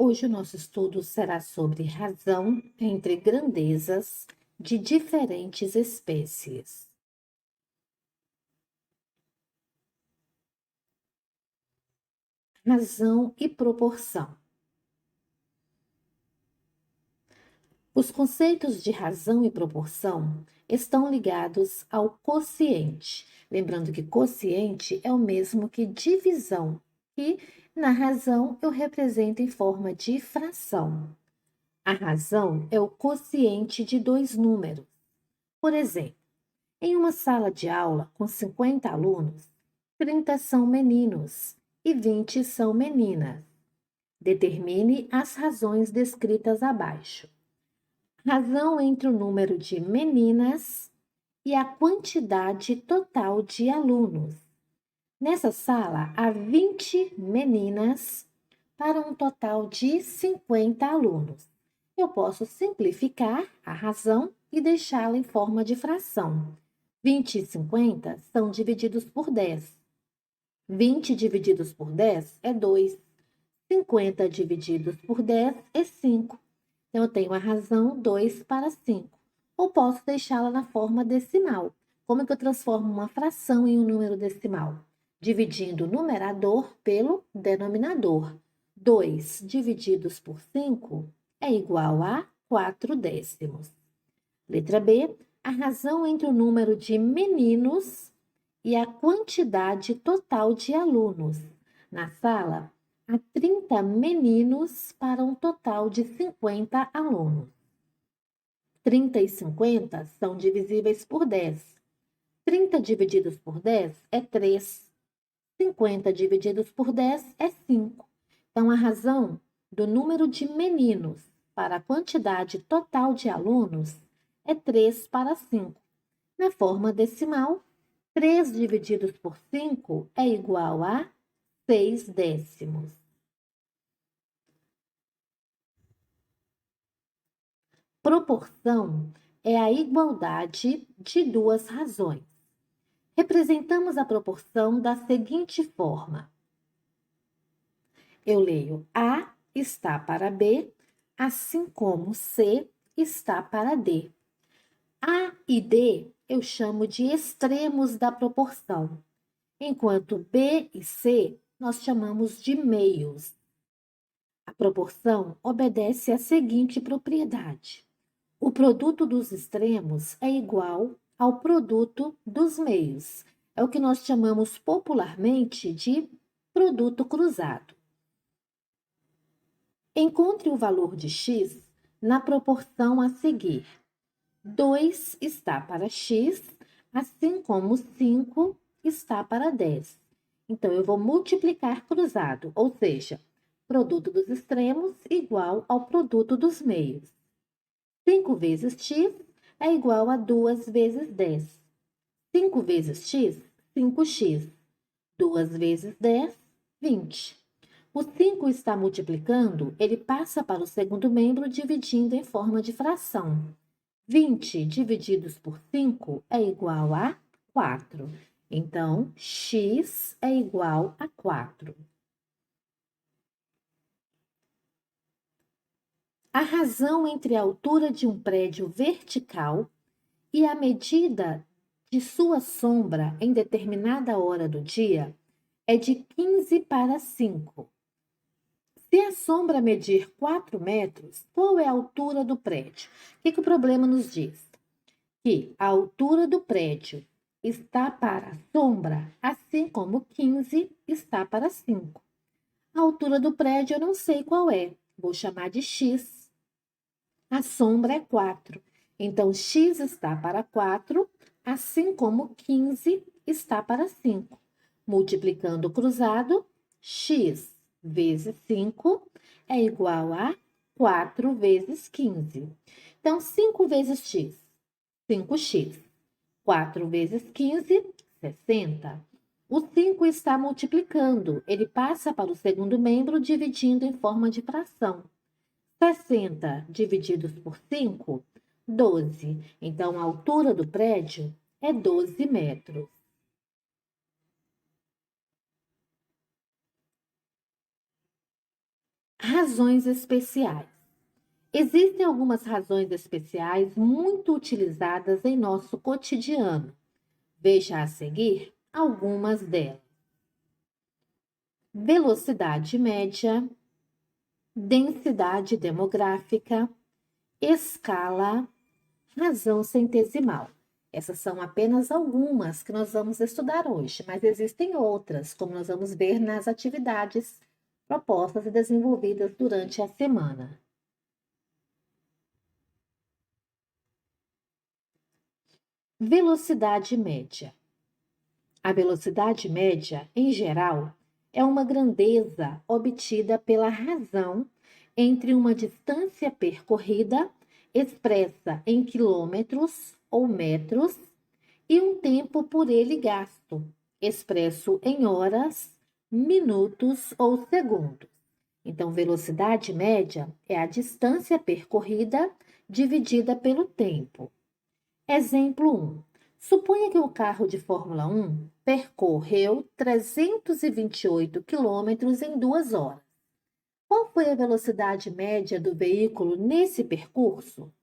Hoje o nosso estudo será sobre razão entre grandezas de diferentes espécies. Razão e proporção. Os conceitos de razão e proporção estão ligados ao quociente. Lembrando que quociente é o mesmo que divisão, que na razão eu represento em forma de fração. A razão é o quociente de dois números. Por exemplo, em uma sala de aula com 50 alunos, 30 são meninos e 20 são meninas. Determine as razões descritas abaixo. Razão entre o número de meninas e a quantidade total de alunos. Nessa sala, há 20 meninas para um total de 50 alunos. Eu posso simplificar a razão e deixá-la em forma de fração. 20 e 50 são divididos por 10. 20 divididos por 10 é 2. 50 divididos por 10 é 5. Então, eu tenho a razão 2 para 5. Ou posso deixá-la na forma decimal. Como é que eu transformo uma fração em um número decimal? Dividindo o numerador pelo denominador. 2 divididos por 5 é igual a 4 décimos. Letra B, a razão entre o número de meninos e a quantidade total de alunos. Na sala, há 30 meninos para um total de 50 alunos. 30 e 50 são divisíveis por 10. 30 divididos por 10 é 3. 50 divididos por 10 é 5. Então, a razão do número de meninos para a quantidade total de alunos é 3 para 5. Na forma decimal, 3 divididos por 5 é igual a 6 décimos. Proporção é a igualdade de duas razões. Representamos a proporção da seguinte forma. Eu leio A está para B, assim como C está para D. A e D eu chamo de extremos da proporção, enquanto B e C nós chamamos de meios. A proporção obedece à seguinte propriedade. O produto dos extremos é igual ao produto dos meios. É o que nós chamamos popularmente de produto cruzado. Encontre o valor de x na proporção a seguir. 2 está para x, assim como 5 está para 10. Então, eu vou multiplicar cruzado, ou seja, produto dos extremos igual ao produto dos meios. 5 vezes x é igual a 2 vezes 10. 5 vezes x, 5x. 2 vezes 10, 20. O 5 está multiplicando, ele passa para o segundo membro dividindo em forma de fração. 20 divididos por 5 é igual a 4. Então, x é igual a 4. A razão entre a altura de um prédio vertical e a medida de sua sombra em determinada hora do dia é de 15 para 5. Se a sombra medir 4 metros, qual é a altura do prédio? O que o problema nos diz? Que a altura do prédio está para a sombra, assim como 15 está para 5. A altura do prédio eu não sei qual é, vou chamar de x. A sombra é 4, então x está para 4, assim como 15 está para 5. Multiplicando o cruzado, x vezes 5 é igual a 4 vezes 15. Então, 5 vezes x, 5x. 4 vezes 15, 60. O 5 está multiplicando, ele passa para o segundo membro dividindo em forma de fração. 60 divididos por 5, 12. Então, a altura do prédio é 12 metros. Razões especiais. Existem algumas razões especiais muito utilizadas em nosso cotidiano. Veja a seguir algumas delas: velocidade média, densidade demográfica, escala, razão centesimal. Essas são apenas algumas que nós vamos estudar hoje, mas existem outras, como nós vamos ver nas atividades propostas e desenvolvidas durante a semana. Velocidade média. A velocidade média, em geral, é uma grandeza obtida pela razão entre uma distância percorrida, expressa em quilômetros ou metros, e um tempo por ele gasto, expresso em horas, minutos ou segundos. Então, velocidade média é a distância percorrida dividida pelo tempo. Exemplo 1. Suponha que o carro de Fórmula 1 percorreu 328 quilômetros em 2 horas. Qual foi a velocidade média do veículo nesse percurso?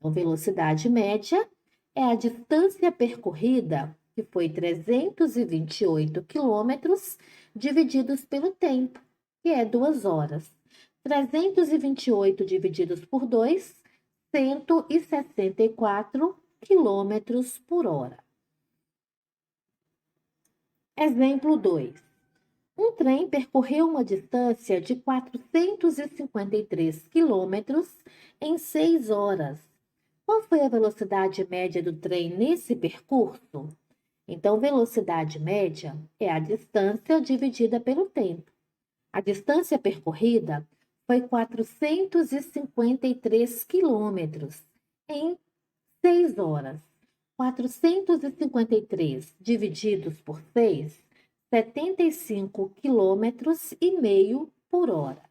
A velocidade média é a distância percorrida, que foi 328 quilômetros, divididos pelo tempo, que é 2 horas. 328 divididos por 2, 164 quilômetros por hora. Exemplo 2. Um trem percorreu uma distância de 453 quilômetros em 6 horas. Qual foi a velocidade média do trem nesse percurso? Então, velocidade média é a distância dividida pelo tempo. A distância percorrida foi 453 quilômetros em 6 horas. 453 divididos por 6, 75 quilômetros e meio por hora.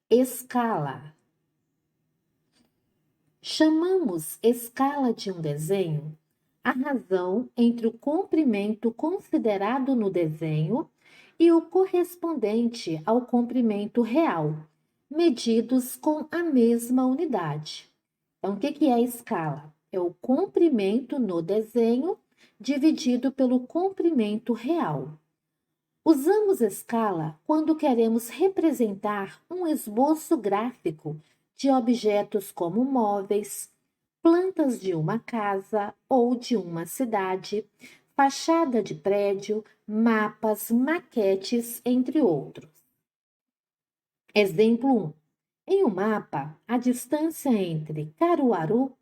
Escala. Chamamos escala de um desenho a razão entre o comprimento considerado no desenho e o correspondente ao comprimento real, medidos com a mesma unidade. Então, o que é a escala? É o comprimento no desenho dividido pelo comprimento real. Usamos escala quando queremos representar um esboço gráfico de objetos como móveis, plantas de uma casa ou de uma cidade, fachada de prédio, mapas, maquetes, entre outros. Exemplo 1. Em um mapa, a distância entre Caruaru,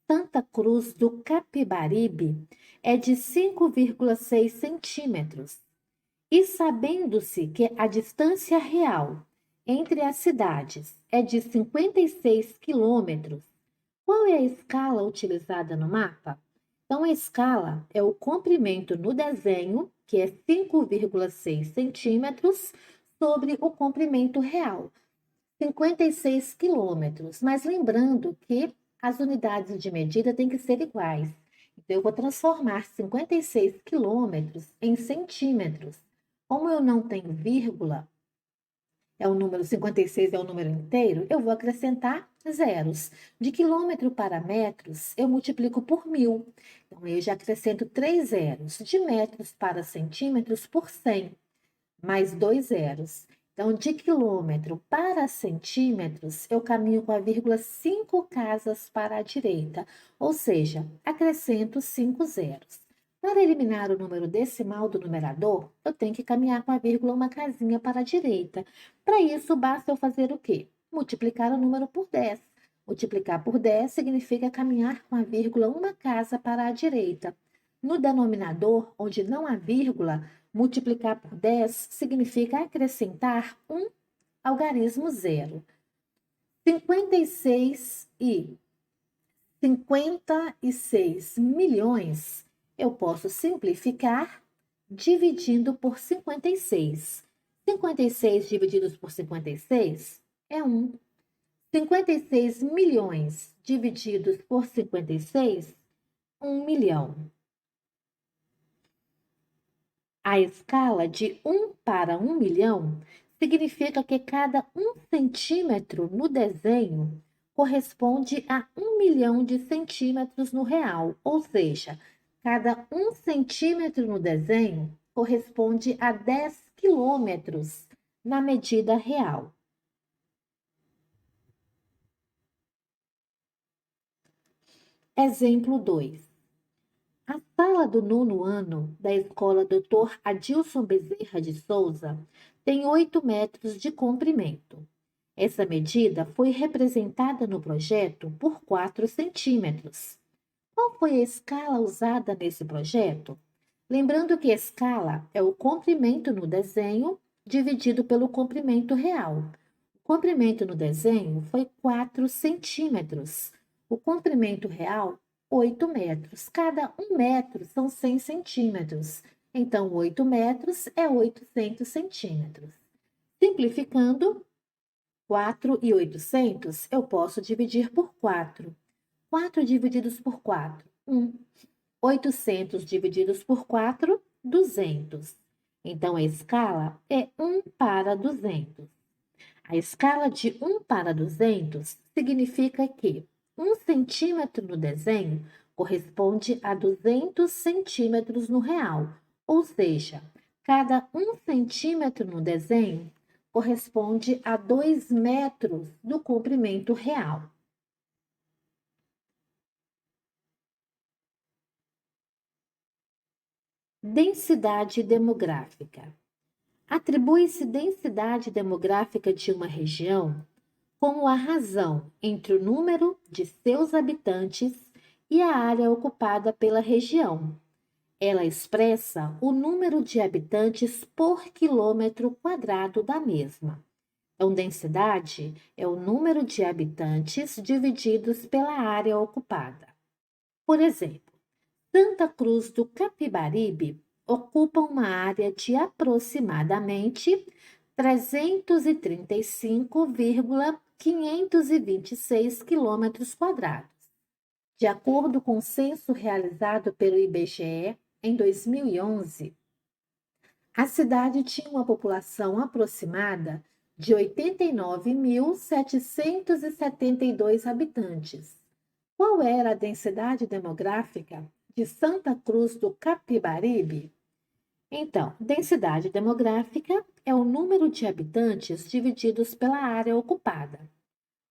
Santa Cruz do Capibaribe é de 5,6 centímetros. E sabendo-se que a distância real entre as cidades é de 56 quilômetros, qual é a escala utilizada no mapa? Então, a escala é o comprimento no desenho, que é 5,6 centímetros, sobre o comprimento real, 56 quilômetros. Mas lembrando que as unidades de medida têm que ser iguais. Então, eu vou transformar 56 quilômetros em centímetros. Como eu não tenho vírgula, é o número 56 é o número inteiro, eu vou acrescentar zeros. De quilômetro para metros, eu multiplico por 1000. Então, eu já acrescento 3 zeros. De metros para centímetros, por 100, mais 2 zeros. Então, de quilômetro para centímetros, eu caminho com a vírgula 5 casas para a direita, ou seja, acrescento 5 zeros. Para eliminar o número decimal do numerador, eu tenho que caminhar com a vírgula uma casinha para a direita. Para isso, basta eu fazer o quê? Multiplicar o número por 10. Multiplicar por 10 significa caminhar com a vírgula uma casa para a direita. No denominador, onde não há vírgula, multiplicar por 10 significa acrescentar um algarismo zero. 56 milhões eu posso simplificar dividindo por 56. 56 divididos por 56 é 1. 56 milhões divididos por 56, 1 milhão. A escala de 1 para 1 milhão significa que cada 1 centímetro no desenho corresponde a 1 milhão de centímetros no real, ou seja, cada 1 centímetro no desenho corresponde a 10 quilômetros na medida real. Exemplo 2. A sala do nono ano da escola Dr. Adilson Bezerra de Souza tem 8 metros de comprimento. Essa medida foi representada no projeto por 4 centímetros. Qual foi a escala usada nesse projeto? Lembrando que a escala é o comprimento no desenho dividido pelo comprimento real. O comprimento no desenho foi 4 centímetros. O comprimento real, 8 metros. Cada 1 metro são 100 centímetros. Então, 8 metros é 800 centímetros. Simplificando, 4 e 800 eu posso dividir por 4. 4 divididos por 4, 1. 800 divididos por 4, 200. Então, a escala é 1 para 200. A escala de 1 para 200 significa que 1 centímetro no desenho corresponde a 200 centímetros no real, ou seja, cada 1 centímetro no desenho corresponde a 2 metros do comprimento real. Densidade demográfica. Atribui-se densidade demográfica de uma região como a razão entre o número de seus habitantes e a área ocupada pela região. Ela expressa o número de habitantes por quilômetro quadrado da mesma. Então, densidade é o número de habitantes divididos pela área ocupada. Por exemplo, Santa Cruz do Capibaribe ocupa uma área de aproximadamente 335,526 quilômetros quadrados. De acordo com o censo realizado pelo IBGE em 2011, a cidade tinha uma população aproximada de 89.772 habitantes. Qual era a densidade demográfica de Santa Cruz do Capibaribe? Então, densidade demográfica é o número de habitantes divididos pela área ocupada.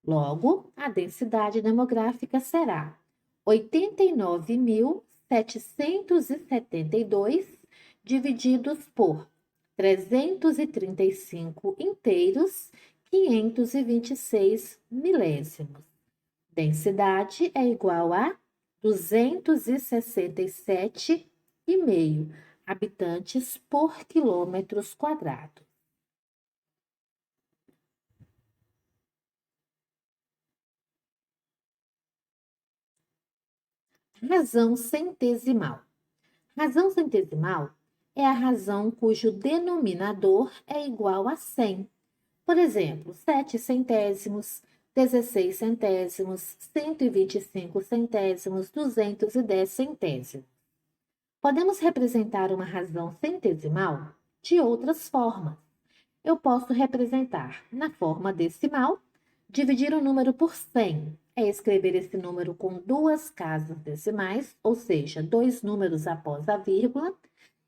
Logo, a densidade demográfica será 89.772 divididos por 335 inteiros, 526 milésimos. Densidade é igual a 267,5 habitantes por quilômetros quadrados. Razão centesimal. Razão centesimal é a razão cujo denominador é igual a 100. Por exemplo, 7 centésimos, 16 centésimos, 125 centésimos, 210 centésimos. Podemos representar uma razão centesimal de outras formas. Eu posso representar na forma decimal, dividir o número por 100 é escrever esse número com 2 casas decimais, ou seja, 2 números após a vírgula,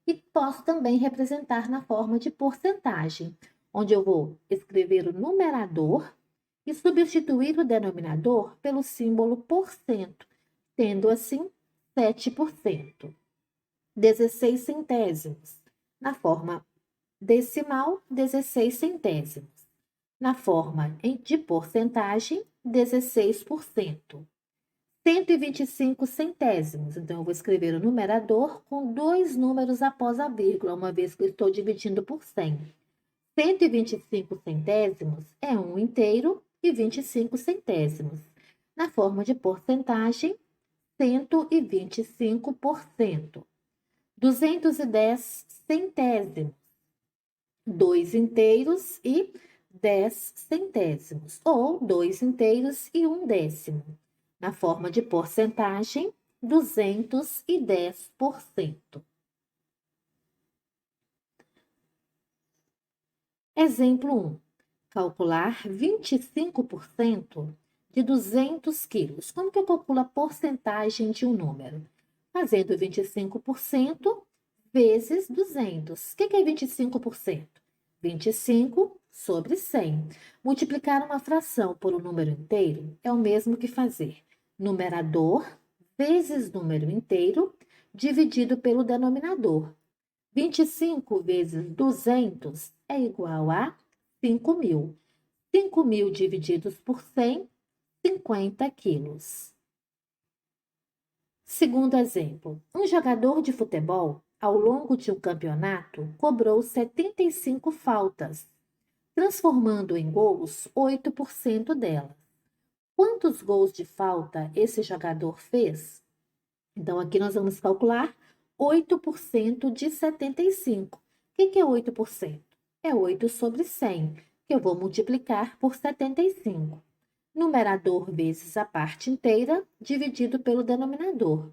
e posso também representar na forma de porcentagem, onde eu vou escrever o numerador e substituir o denominador pelo símbolo porcento, tendo assim 7%. 16 centésimos. Na forma decimal, 16 centésimos. Na forma de porcentagem, 16%. 125 centésimos. Então, eu vou escrever o numerador com 2 números após a vírgula, uma vez que eu estou dividindo por 100. 125 centésimos é 1 inteiro e 25 centésimos. Na forma de porcentagem, 125%. 210 centésimos, 2 inteiros e 10 centésimos, ou 2 inteiros e 1 décimo. Na forma de porcentagem, 210%. Exemplo 1. Calcular 25% de 200 quilos. Como que eu calculo a porcentagem de um número? Fazendo 25% vezes 200. O que é 25%? 25 sobre 100. Multiplicar uma fração por um número inteiro é o mesmo que fazer numerador vezes número inteiro dividido pelo denominador. 25 vezes 200 é igual a 5.000. 5.000 divididos por 100, 50 quilos. Segundo exemplo, um jogador de futebol, ao longo de um campeonato, cobrou 75 faltas, transformando em gols 8% delas. Quantos gols de falta esse jogador fez? Então, aqui nós vamos calcular 8% de 75. O que é 8%? É 8 sobre 100, que eu vou multiplicar por 75. Numerador vezes a parte inteira, dividido pelo denominador.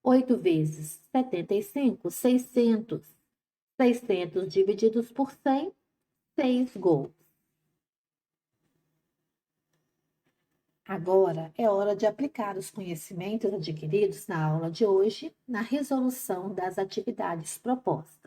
8 vezes 75, 600. 600 divididos por 100, 6 gols. Agora é hora de aplicar os conhecimentos adquiridos na aula de hoje na resolução das atividades propostas.